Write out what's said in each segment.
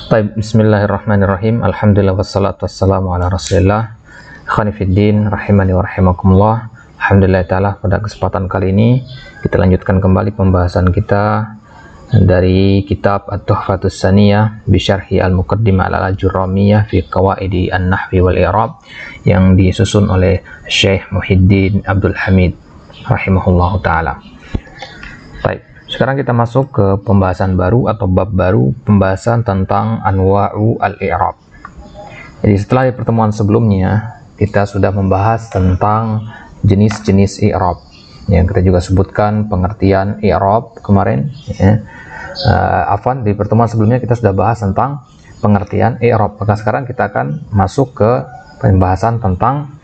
Baik, bismillahirrahmanirrahim. Alhamdulillah wassalatu wassalamu ala rasulillah. Khanifiddin, rahimani wa rahimakumullah. Alhamdulillah ta'ala, pada kesempatan kali ini kita lanjutkan kembali pembahasan kita dari kitab At-Tuhfatus Saniyah bisyarhi al-Muqaddimah al-Ajurramiyah fi Qawaidi an-Nahwi wal I'rab yang disusun oleh Syekh Muhyiddin Abdul Hamid rahimahullahu ta'ala. Baik, sekarang kita masuk ke pembahasan baru atau bab baru, pembahasan tentang anwa'u al-i'rab. Jadi setelah di pertemuan sebelumnya kita sudah membahas tentang jenis-jenis i'rab. Yang kita juga sebutkan pengertian i'rab kemarin ya. Di pertemuan sebelumnya kita sudah bahas tentang pengertian i'rab. Maka sekarang kita akan masuk ke pembahasan tentang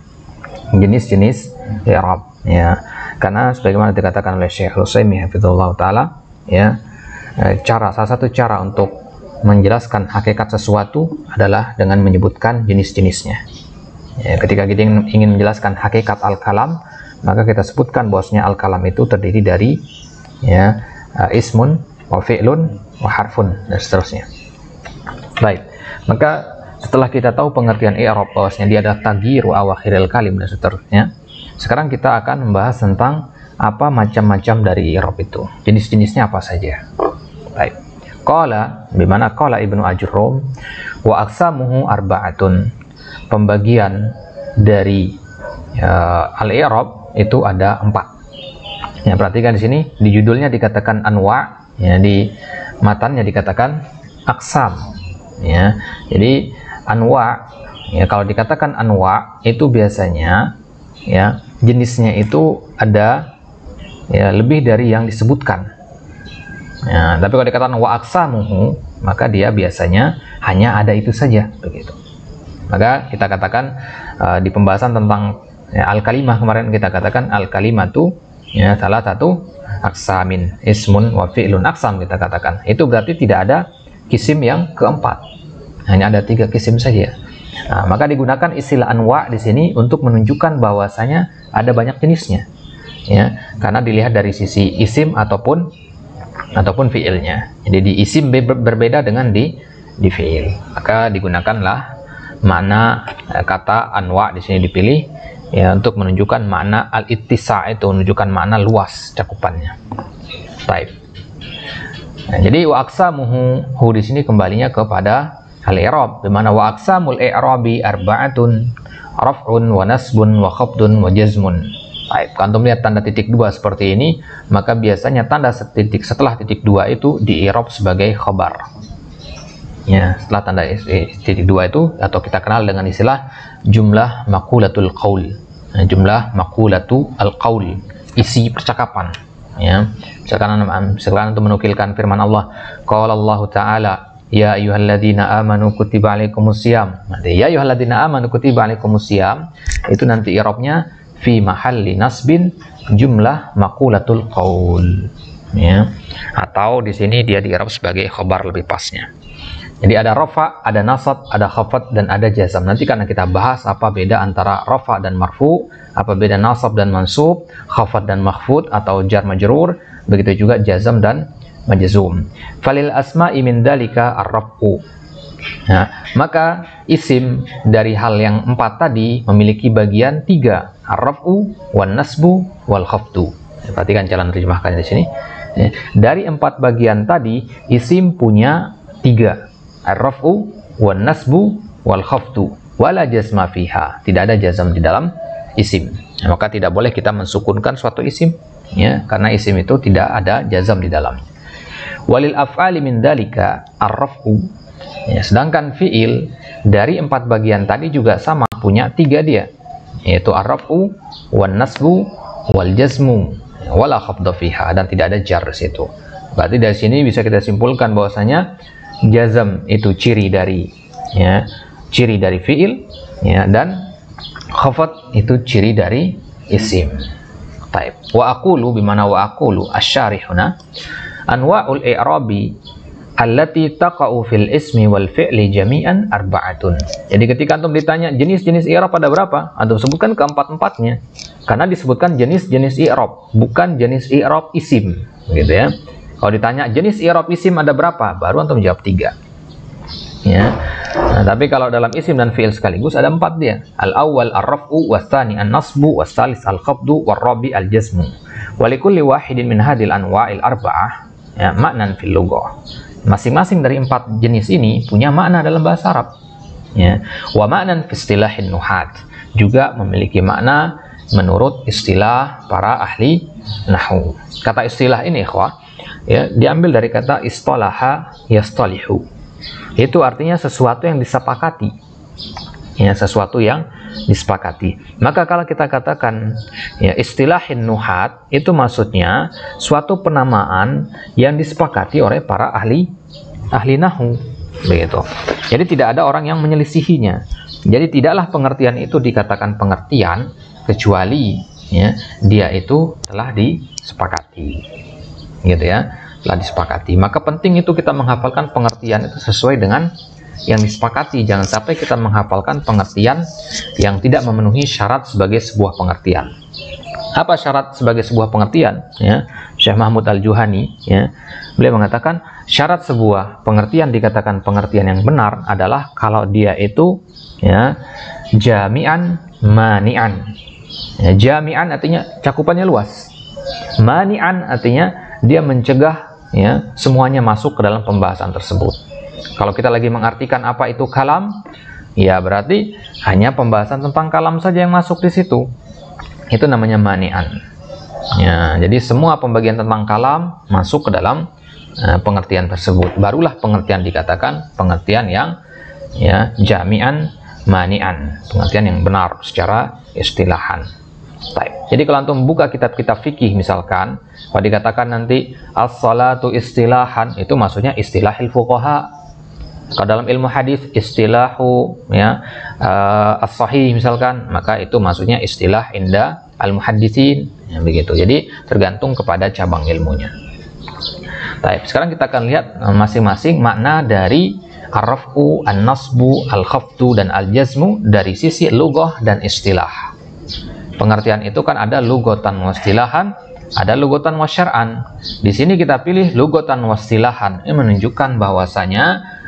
jenis-jenis i'rab ya. Karena sebagaimana dikatakan oleh Syekh Al-Utsaimin hafizahullah taala ya, salah satu cara untuk menjelaskan hakikat sesuatu adalah dengan menyebutkan jenis-jenisnya. Ya, ketika kita ingin menjelaskan hakikat al-kalam, maka kita sebutkan bahwasanya al-kalam itu terdiri dari ya, ismun wa fi'lun wa harfun dan seterusnya. Baik, maka setelah kita tahu pengertian i'rab bahwasanya dia adalah tagyiru awakhiril kalim dan seterusnya, sekarang kita akan membahas tentang apa macam-macam dari i'rab itu. Jenis-jenisnya apa saja. Baik. Qala, bimana qala Ibnu Ajurrum wa aqsamuhu arba'atun. Pembagian dari al-i'rab itu ada 4. Ya, perhatikan di sini di judulnya dikatakan anwa, ya, di matanya dikatakan aqsam. Ya. Jadi anwa, ya, kalau dikatakan anwa itu biasanya ya jenisnya itu ada ya lebih dari yang disebutkan ya, tapi kalau dikatakan wa aqsamuhu maka dia biasanya hanya ada itu saja begitu. Maka kita katakan di pembahasan tentang ya, al-kalimah kemarin kita katakan al-kalimatu ya salah satu aqsamin, ismun wa fi'lun aqsam kita katakan. Itu berarti tidak ada kisim yang keempat, hanya ada 3 kisim saja. Nah, maka digunakan istilah anwa di sini untuk menunjukkan bahwasanya ada banyak jenisnya, ya, karena dilihat dari sisi isim ataupun fiilnya. Jadi di isim berbeda dengan di fiil, maka digunakanlah makna kata anwa di sini dipilih ya untuk menunjukkan makna al-ittisa', itu menunjukkan makna luas cakupannya. Baik. Nah, jadi wa aqsamuhu di sini kembalinya kepada al-i'rab, di mana wa aqsamul i'rabi arba'atun raf'un wa nasbun wa khafdun wa jazmun. Baik, kalau antum lihat tanda titik 2 seperti ini, maka biasanya tanda titik setelah titik 2 itu di-i'rab sebagai khabar. Ya, setelah tanda titik 2 itu atau kita kenal dengan istilah jumlah maqulatul qaul. Nah, jumlah maqulatu al-qaul, isi percakapan. Ya, misalkan antum menukilkan firman Allah, qala Allah Ta'ala ya ayyuhalladzina amanu kutiba alaikumusiyam. Nanti ya ayyuhalladzina amanu kutiba alaikumusiyam itu nanti i'rabnya fi mahalli nasbin jumlah maqulatul qaul ya. Atau di sini dia di-i'rab sebagai khabar lebih pasnya. Jadi ada rafa, ada nasab, ada khafad dan ada jazam. Nanti karena kita bahas apa beda antara rafa dan marfu, apa beda nasab dan mansub, khafad dan makhfud atau jar majrur, begitu juga jazam dan majzum. Falil asma'i min dalika ar-raf'u. Nah, maka isim dari hal yang 4 tadi memiliki bagian 3, ar-raf'u, wan nasbu, wal khafdu. Perhatikan jalan terjemahkan di sini. Dari 4 bagian tadi, isim punya 3, ar-raf'u, wan nasbu, wal khafdu. Wala jazma fiha. Tidak ada jazam di dalam isim. Nah, maka tidak boleh kita mensukunkan suatu isim ya, karena isim itu tidak ada jazam di dalamnya. Walil af'ali min dalika ar-raf'u ya, sedangkan fi'il dari 4 bagian tadi juga sama, punya 3 dia, yaitu ar-raf'u, wan nasbu, wal jazmu, wala khafdha fiha, dan tidak ada jar di situ. Berarti dari sini bisa kita simpulkan bahwasanya jazam itu ciri dari fi'il ya, dan khafd itu ciri dari isim. Taib. Wa aqulu, bimana wa aqulu asy-syarihuna anwa'ul i'rabi allati taqa'u fil ismi wal fi'li jami'an arba'atun. Jadi ketika antum ditanya jenis-jenis i'rab ada berapa, antum sebutkan keempat-empatnya. Karena disebutkan jenis-jenis i'rab, bukan jenis i'rab isim, gitu ya. Kalau ditanya jenis i'rab isim ada berapa, baru antum jawab 3. Ya. Nah, tapi kalau dalam isim dan fi'il sekaligus ada 4 dia. Al-awwal ar-raf'u, was-tsani an-nasbu, was-tsalis al-khafdu, war-rabi al-jazmu. Wa likulli wahidin min hadhil anwa'il arba'ah ya maknan fil lughah. Masing-masing dari 4 jenis ini punya makna dalam bahasa Arab. Ya. Wa maknan fi istilahin nuhat, juga memiliki makna menurut istilah para ahli nahwu. Kata istilah ini ikhwah ya diambil dari kata istalaha yastalihu. Itu artinya sesuatu yang disepakati. Ya, sesuatu yang disepakati. Maka kalau kita katakan ya istilahin nuhat, itu maksudnya suatu penamaan yang disepakati oleh para ahli nahwu, begitu. Jadi tidak ada orang yang menyelisihinya. Jadi tidaklah pengertian itu dikatakan pengertian kecuali ya dia itu telah disepakati. Gitu ya. Telah disepakati. Maka penting itu kita menghafalkan pengertian itu sesuai dengan yang disepakati. Jangan sampai kita menghafalkan pengertian yang tidak memenuhi syarat sebagai sebuah pengertian. Apa syarat sebagai sebuah pengertian? Ya, Syekh Mahmud Al-Juhani ya, beliau mengatakan syarat sebuah pengertian dikatakan pengertian yang benar adalah kalau dia itu ya jami'an mani'an. Ya, jami'an artinya cakupannya luas. Mani'an artinya dia mencegah ya semuanya masuk ke dalam pembahasan tersebut. Kalau kita lagi mengartikan apa itu kalam, ya berarti hanya pembahasan tentang kalam saja yang masuk di situ. Itu namanya mani'an. Ya, jadi semua pembagian tentang kalam masuk ke dalam pengertian tersebut. Barulah pengertian dikatakan pengertian yang ya jami'an mani'an, pengertian yang benar secara istilahan. Baik. Jadi kalau antum buka kitab-kitab fikih misalkan, kalau dikatakan nanti as-salatu istilahan, itu maksudnya istilahil fuqaha. Kalau dalam ilmu hadis istilahu ya as-sahih misalkan, maka itu maksudnya istilah inda al-muhadditsin ya, begitu. Jadi tergantung kepada cabang ilmunya. Baik, sekarang kita akan lihat masing-masing makna dari ar-raf'u, an-nasbu, al-khafdu dan al-jazmu dari sisi lughah dan istilah. Pengertian itu kan ada lughatan wa istilahan, ada lughatan wa syar'an. Di sini kita pilih lughatan wa istilahan. Ini menunjukkan bahwasanya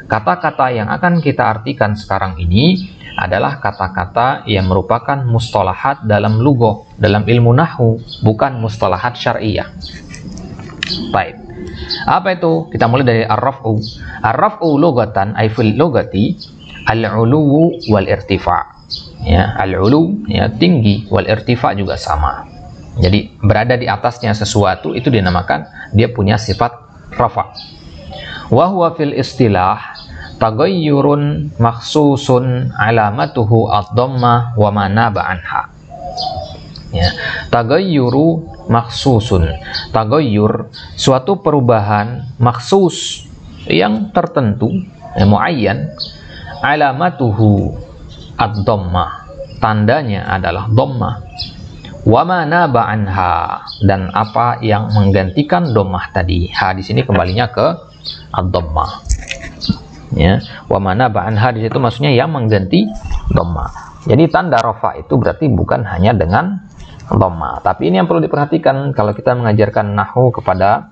kata-kata yang akan kita artikan sekarang ini adalah kata-kata yang merupakan mustalahat dalam lughah, dalam ilmu nahwu, bukan mustalahat syar'iyah. Baik. Apa itu? Kita mulai dari ar-raf'u. Ar-raf'u lughatan ay fil lughati al-'uluwu wal irtifa'. Ya, al-'ulu ya tinggi, wal irtifa juga sama. Jadi berada di atasnya sesuatu itu dinamakan dia punya sifat rafa. Wa huwa fil istilah taghayyurun makhsusun alamatuhu ad-dhammah wa ma naba anha. Ya, taghayyuru makhsusun. Taghayyur suatu perubahan maksus yang tertentu, muayyan, alamatuhu ad-dhammah, tandanya adalah dhammah. Wa ma naba anha, dan apa yang menggantikan dhammah tadi. Ha di sini kembalinya ke ad-dhammah. Ya, wa ma naba anha di situ maksudnya yang mengganti dhammah. Jadi tanda rafa itu berarti bukan hanya dengan dhammah. Tapi ini yang perlu diperhatikan kalau kita mengajarkan nahwu kepada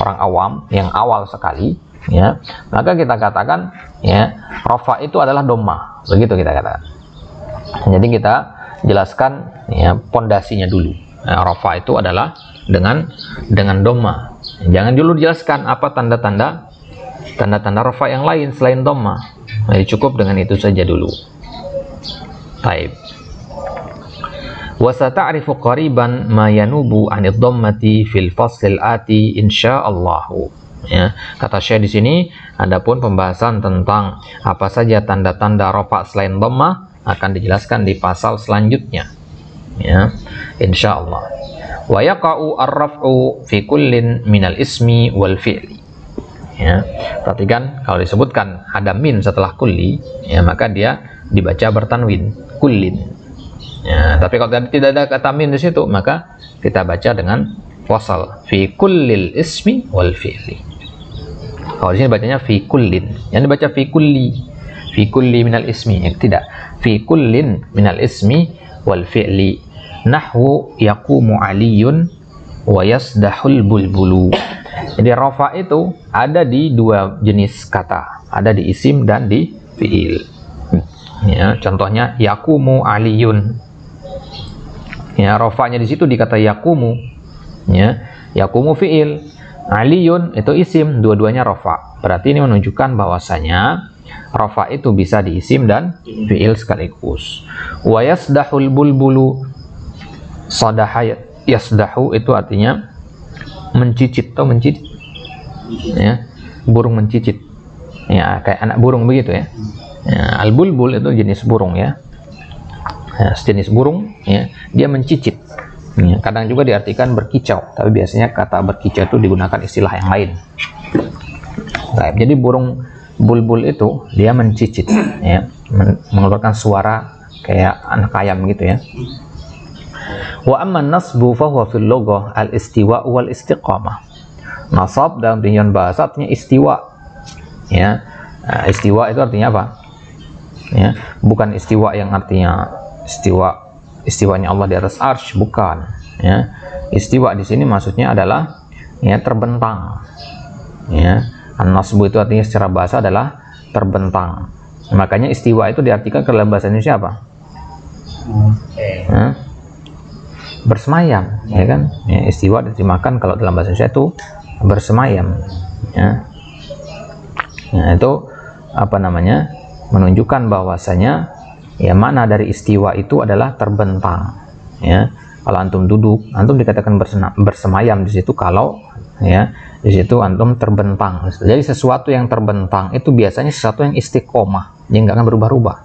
orang awam yang awal sekali, ya, maka kita katakan ya rafa itu adalah dhammah. Begitu kita katakan. Jadi kita jelaskan ya pondasinya dulu. Nah, rafa itu adalah dengan dhammah. Jangan dulu dijelaskan apa tanda-tanda rafa yang lain selain dhammah. Nah, cukup dengan itu saja dulu. Baik. Wa sata'rifu qariban ma yanubu 'anid dhammati fil faslil ati insyaallah. Ya, kata Syekh di sini, adapun pembahasan tentang apa saja tanda-tanda rafa selain dhammah akan dijelaskan di pasal selanjutnya. Ya, insyaallah. Wa yaqa'u ar-raf'u fi kullin minal ismi wal fi'li. Ya, perhatikan kalau disebutkan ada min setelah kulli, ya maka dia dibaca bertanwin, kullin. Ya, tapi kalau tidak ada kata min di situ, maka kita baca dengan wasal fi kullil ismi wal fi'li. Kalau di sini bacanya fi kullin, yang dibaca fi kulli minal ismi, ya, tidak, fi kullin minal ismi wal fi'li. Nahwu yaqumu aliyun wa yasdahul bulbulu. Jadi rafa itu ada di dua jenis kata, ada di isim dan di fiil. Ya, contohnya yakumu aliyun. Ya, rafanya di situ di kata yakumu. Ya, yakumu fiil, aliyun itu isim, dua-duanya rafa. Berarti ini menunjukkan bahwasanya rafa itu bisa di isim dan fiil sekaligus. Wa yasdahul bulbulu, sadaha yasdahu itu artinya mencicit atau mencicit, ya, burung mencicit, ya, kayak anak burung begitu ya. Ya, al bulbul itu jenis burung ya, ya sejenis burung ya, dia mencicit ya, kadang juga diartikan berkicau, tapi biasanya kata berkicau itu digunakan istilah yang lain. Baik, jadi burung bulbul itu dia mencicit ya, mengeluarkan suara kayak anak ayam gitu ya. Wa amma nasbu fa huwa fil lughah al istiwa wal istiqamah. Nasab dalam tinjauan bahasa artinya istiwa. Ya. Istiwa itu artinya apa? Ya, bukan istiwa yang artinya istiwanya Allah di atas arsy, bukan. Ya. Istiwa di sini maksudnya adalah ya terbentang. Ya. An-nasbu itu artinya secara bahasa adalah terbentang. Makanya istiwa itu diartikan ke dalam bahasa Indonesia apa? Ya. Bersemayam, ya kan? Ya, istiwa diterjemahkan kalau dalam bahasa Indonesia itu bersemayam, ya. Nah, itu apa namanya? Menunjukkan bahwasanya ya makna dari istiwa itu adalah terbentang, ya. Kalau antum duduk, antum dikatakan bersemayam di situ kalau ya di situ antum terbentang. Jadi sesuatu yang terbentang itu biasanya sesuatu yang istiqomah, yang nggak akan berubah-ubah.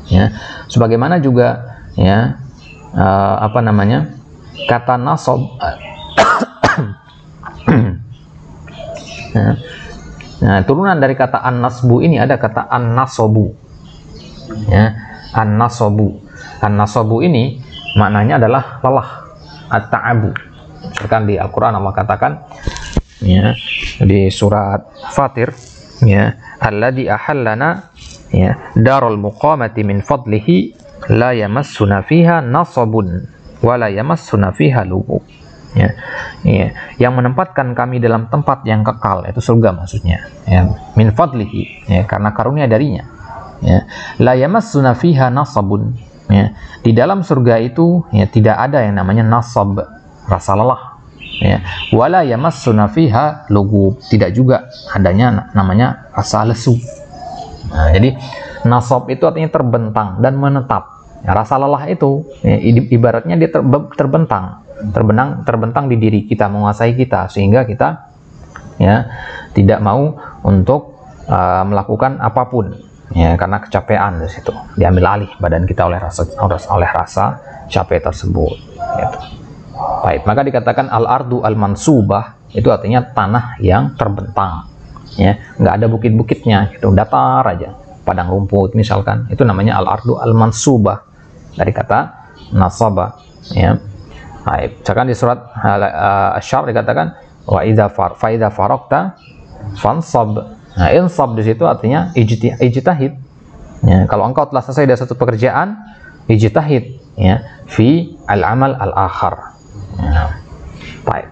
Ya, sebagaimana juga ya. Apa namanya, kata nasab nah, turunan dari kata an-nasbu ini ada kata an-nasobu ya, an-nasobu. An-nasobu ini maknanya adalah lelah, at-ta'abu. Misalkan di Al-Quran Allah katakan ya, di surat Fatir ya, alladzi ahallana ya darul muqamati min fadlihi la yamassuna fiha nasabun wa la yamassuna fiha lugub. Ya, ya, yang menempatkan kami dalam tempat yang kekal, itu surga maksudnya ya, min fadlihi ya, karena karunia darinya ya, la yamassuna fiha nasabun ya, di dalam surga itu ya tidak ada yang namanya nasab, rasa lelah ya, wala yamassuna fiha lugub, tidak juga adanya namanya rasa lesu. Nah, jadi nasab itu artinya terbentang dan menetap. Ya, rasa lelah itu ya, ibaratnya dia terbentang di diri kita, menguasai kita, sehingga kita ya tidak mau untuk melakukan apapun ya, karena kecapean di situ, diambil alih badan kita oleh rasa capek tersebut gitu. Baik, maka dikatakan al-ardu al-mansubah itu artinya tanah yang terbentang ya, nggak ada bukit-bukitnya gitu, datar aja, padang rumput misalkan, itu namanya al-ardu al-mansubah dari kata nasaba ya. Baik, misalkan di surat Asy-Syarr dikatakan wa idza faraqta fansab. Nah, insab di situ artinya ijtihad ya, kalau engkau telah selesai dari satu pekerjaan, ijtihad ya fi al-amal al-akhar ya. Baik,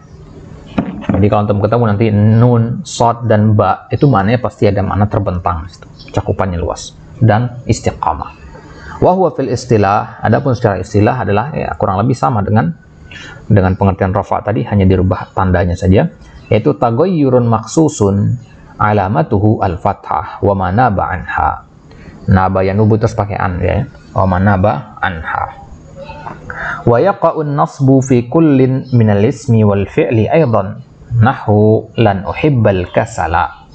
jadi kalau antum ketemu nanti nun, shad dan ba, itu maknanya pasti ada makna terbentang, cakupannya luas, dan istiqamah. Wa huwa fil istilah, adapun secara istilah adalah ya kurang lebih sama dengan pengertian rafa tadi, hanya dirubah tandanya saja, yaitu taghayyurun maksusun alamatuhu al-fathah wa manaba anha. Naba yanubu terus pakai an ya, wa manaba anha. Wa yaqa'un nasbu fi kullin minal ismi wal fi'li aidan nahu lan uhibbal kasala.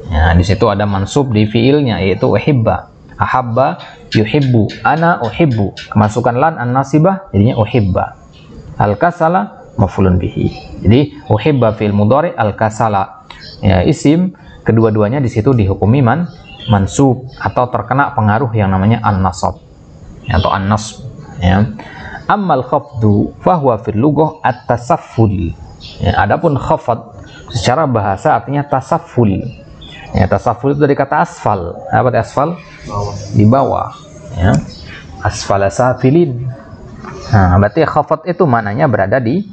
Ya, di situ ada mansub di fiilnya yaitu uhibba. Ahabba yuhibbu, ana uhibbu, kemasukan lan an-nasibah jadinya uhibba. Al-kasala maf'ulun bihi. Jadi uhibba fi'il mudhari, al-kasala ya isim, kedua-duanya di situ dihukumi mansub atau terkena pengaruh yang namanya an-nasab atau an-nasb ya. Ammal khafdu fa huwa fil lughah at-tasafful. Ya, adapun khafad secara bahasa artinya tasafful. Ya, tasafful itu dari kata asfal. Apa itu asfal? Di bawah. Ya. Asfala safilin. Nah, berarti khafad itu maknanya berada di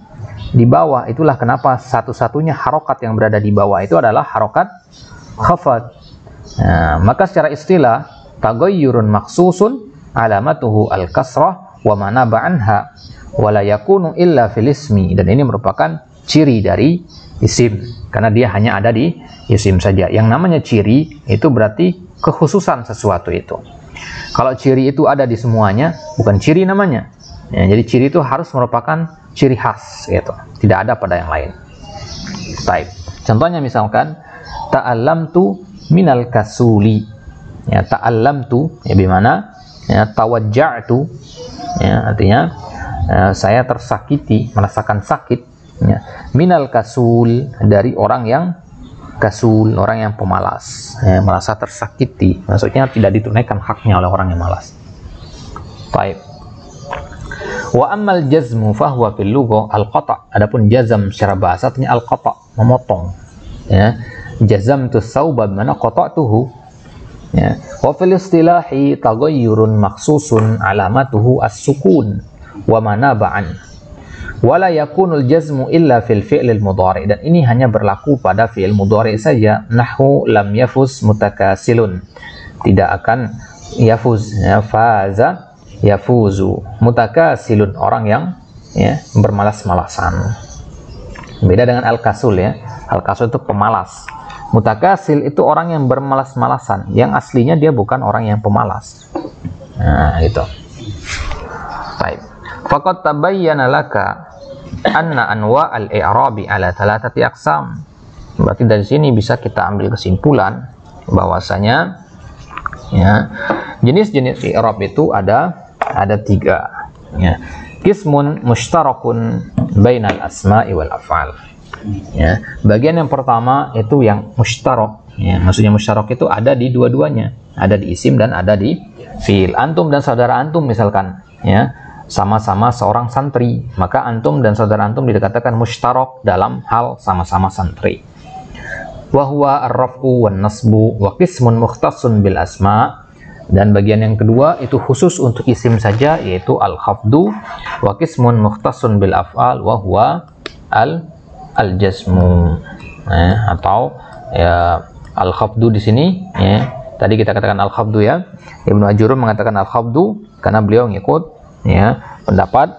di bawah. Itulah kenapa satu-satunya harokat yang berada di bawah itu adalah harokat khafad. Nah, maka secara istilah taghayyurun maksusun alamatuhu al-kasrah wa ma naba anha wa la yakunu illa fil ismi, dan ini merupakan ciri dari isim karena dia hanya ada di isim saja. Yang namanya ciri itu berarti kekhususan sesuatu itu. Kalau ciri itu ada di semuanya, bukan ciri namanya. Ya, jadi ciri itu harus merupakan ciri khas gitu, tidak ada pada yang lain. Baik. Contohnya misalkan ta'allamtu minal kasuli. Ya, ta'allamtu ya bimana ya tawajja'tu, ya artinya saya tersakiti, merasakan sakit, ya. Minal kasul, dari orang yang kasul, orang yang pemalas, ya, merasa tersakiti, maksudnya tidak ditunaikan haknya oleh orang yang malas. Baik. Wa ammal jazmu fahuwa fil lughah al-qata'. Adapun jazam secara bahasa artinya al-qata', memotong. Ya. Jazamtu tsauba bimana qata'tuhu. Ya. Wa fil istilahi taghayyurun maksusun alamatuhu as-sukun wa manaba'an. Wala yakunul jazmu illa fil fi'lil mudhari, dan ini hanya berlaku pada fi'il mudhari saja. Nahwu lam yafuz mutakasilun, tidak akan yafuz, ya, faza yafuzu, mutakasilun orang yang ya bermalas-malasan. Beda dengan al-kasul ya. Al-kasul itu pemalas. Mutakasil itu orang yang bermalas-malasan, yang aslinya dia bukan orang yang pemalas. Nah, gitu. Baik. Faqad tabayyana laka anna anwa' al-i'rabi ala thalathati aqsam. Berarti dari sini bisa kita ambil kesimpulan bahwasanya ya jenis-jenis i'rab itu ada 3, ya. Qismun mushtarakun bainal asma'i wal af'al. Ya, bagian yang pertama itu yang mushtarak, ya, maksudnya mushtarak itu ada di dua-duanya, ada di isim dan ada di fi'il. Antum dan saudara antum misalkan, ya, sama-sama seorang santri, maka antum dan saudara antum dikatakan mushtarak dalam hal sama-sama santri. Wa huwa ar-raf'u wan nasbu wa qismun mukhtassun bil asma'. Dan bagian yang kedua itu khusus untuk isim saja, yaitu al-khafdu, wa qismun mukhtassun bil af'al wa huwa al-jazmu. Atau ya, al-khafdu di sini ya. Tadi kita katakan al-khafdu ya. Ibnu Ajurum mengatakan al-khafdu karena beliau ngikut ya pendapat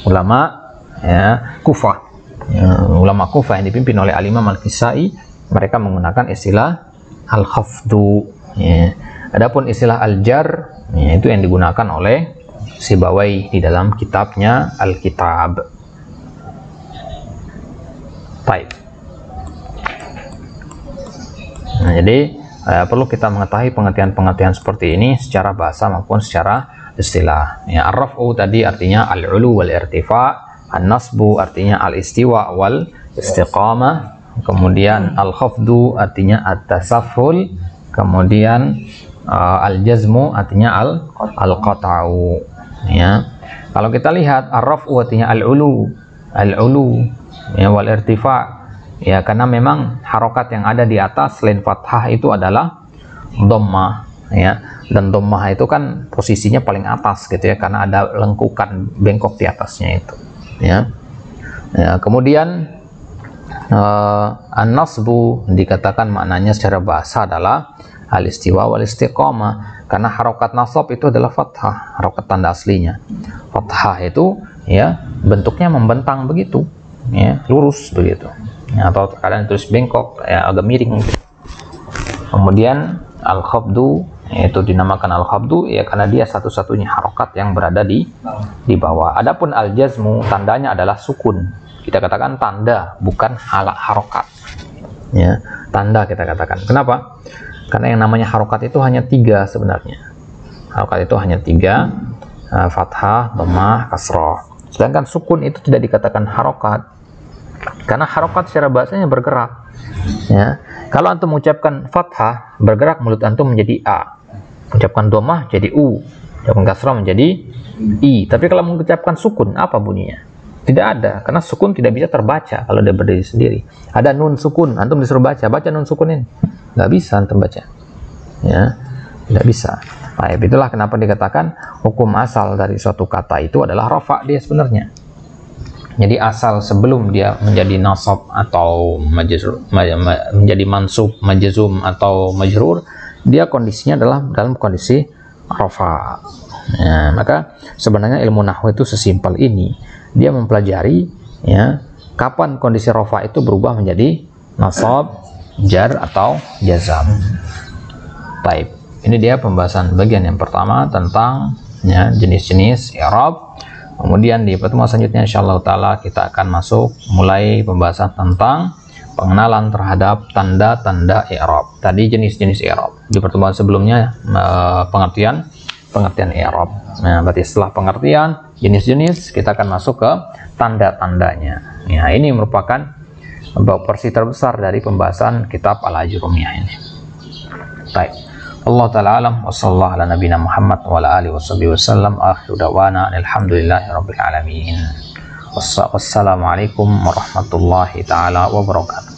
ulama ya Kufah, ya, ulama Kufah yang dipimpin oleh Al-Imam Al-Kisai. Mereka menggunakan istilah al-khafdu, ya. Adapun istilah al-jar ya, itu yang digunakan oleh Sibawai di dalam kitabnya Al-Kitab. Baik. Nah, jadi perlu kita mengetahui pengertian-pengertian seperti ini secara bahasa maupun secara istilah. Ya, ar-raf'u tadi artinya al-ulu wal irtifa', an-nasbu artinya al-istiwa wal istiqamah, kemudian al-khafdu artinya at-tasafhul, kemudian al-jazmu artinya al-qata'u. Ya. Kalau kita lihat ar-raf'u artinya al-ulu ya, wal irtifa', ya, karena memang harokat yang ada di atas selain fathah itu adalah dhammah, ya, dan dhammah itu kan posisinya paling atas gitu ya, karena ada lengkukan bengkok di atasnya itu, ya. Ya, kemudian an-nasbu dikatakan maknanya secara bahasa adalah al-istiwa wal istiqamah, karena harokat nasab itu adalah fathah, harokat tanda aslinya. Fathah itu ya bentuknya membentang begitu, ya, lurus begitu, ya, atau kadang terus bengkok ya, agak miring gitu. Kemudian al-khafdu itu dinamakan al-khafdu ya karena dia satu-satunya harokat yang berada di bawah. Adapun al-jazmu tandanya adalah sukun. Kita katakan tanda, bukan harokat. Ya, tanda kita katakan. Kenapa? Karena yang namanya harokat itu hanya 3 sebenarnya. Harokat itu hanya 3, fathah, dhammah, kasrah. Sedangkan sukun itu tidak dikatakan harokat. Karena harokat secara bahasanya bergerak. Ya, kalau antum mengucapkan fathah, bergerak mulut antum menjadi a. Mengucapkan dhammah jadi u. Mengucapkan kasrah menjadi i. Tapi kalau mengucapkan sukun, apa bunyinya? Tidak ada, karena sukun tidak bisa terbaca kalau dia berdiri sendiri. Ada nun sukun, antum disuruh baca nun sukunin, nggak bisa antum baca, ya, tidak bisa. Nah, itulah kenapa dikatakan hukum asal dari suatu kata itu adalah rafa dia sebenarnya. Jadi asal sebelum dia menjadi nasab atau menjadi mansub, majzum atau majrur, dia kondisinya adalah dalam kondisi rafa. Ya, maka sebenarnya ilmu nahwu itu sesimpel ini. Dia mempelajari ya kapan kondisi rafa itu berubah menjadi nasab, jar atau jazam. Baik, ini dia pembahasan bagian yang pertama tentang ya jenis-jenis i'rab. Kemudian di pertemuan selanjutnya insyaallah taala kita akan masuk mulai pembahasan tentang pengenalan terhadap tanda-tanda i'rab. Tadi jenis-jenis i'rab. Di pertemuan sebelumnya pengertian i'rab. Nah, berarti setelah pengertian jenis-jenis kita akan masuk ke tanda-tandanya. Ya, ini merupakan porsi terbesar dari pembahasan kitab Al-Ajrumiyah ini. Baik. Allah ta'ala alam wa sallallahu ala nabina Muhammad wa ala alihi wasallam. Akhiru dawana alhamdulillahi rabbil alamin. Wassalamualaikum warahmatullahi ta'ala wabarakatuh.